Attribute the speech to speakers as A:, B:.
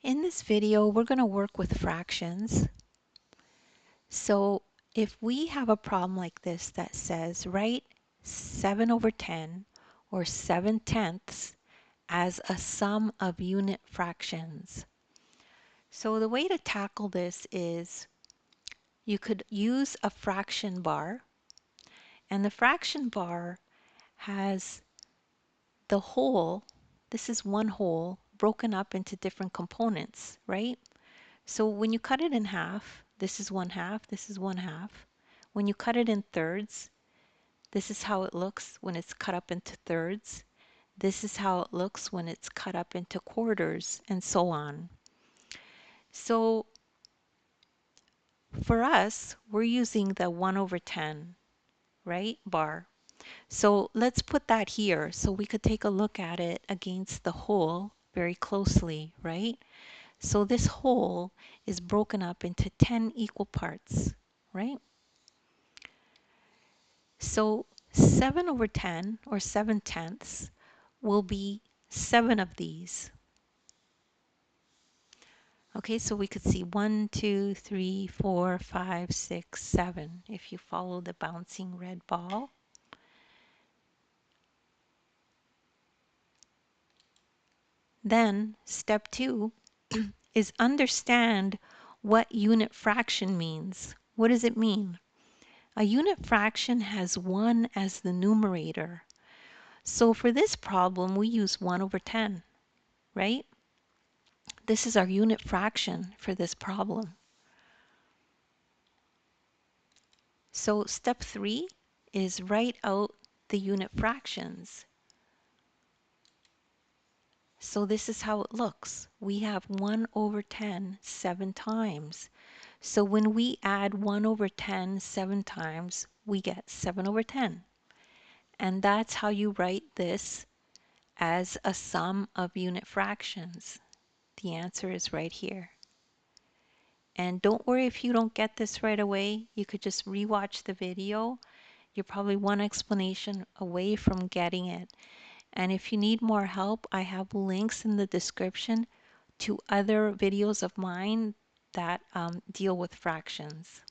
A: In this video, we're going to work with fractions. So if we have a problem like this that says write 7/10 or 7/10 as a sum of unit fractions. So the way to tackle this is you could use a fraction bar, and the fraction bar has the whole, this is one whole, broken up into different components, right? So when you cut it in half, this is 1/2, this is 1/2. When you cut it in thirds, this is how it looks when it's cut up into thirds. This is how it looks when it's cut up into quarters, and so on. So for us, we're using the 1/10, right, bar. So let's put that here so we could take a look at it against the whole very closely, right? So this whole is broken up into 10 equal parts, right? So 7/10 or 7/10 will be 7 of these. Okay, so we could see 1, 2, 3, 4, 5, 6, 7 if you follow the bouncing red ball. Then step 2 is understand what unit fraction means. What does it mean? A unit fraction has 1 as the numerator. So for this problem, we use 1/10, right? This is our unit fraction for this problem. So step 3 is write out the unit fractions. So this is how it looks. We have 1/10 7 times. So when we add 1/10 7 times, we get 7/10. And that's how you write this as a sum of unit fractions. The answer is right here. And don't worry if you don't get this right away. You could just rewatch the video. You're probably one explanation away from getting it. And if you need more help, I have links in the description to other videos of mine that deal with fractions.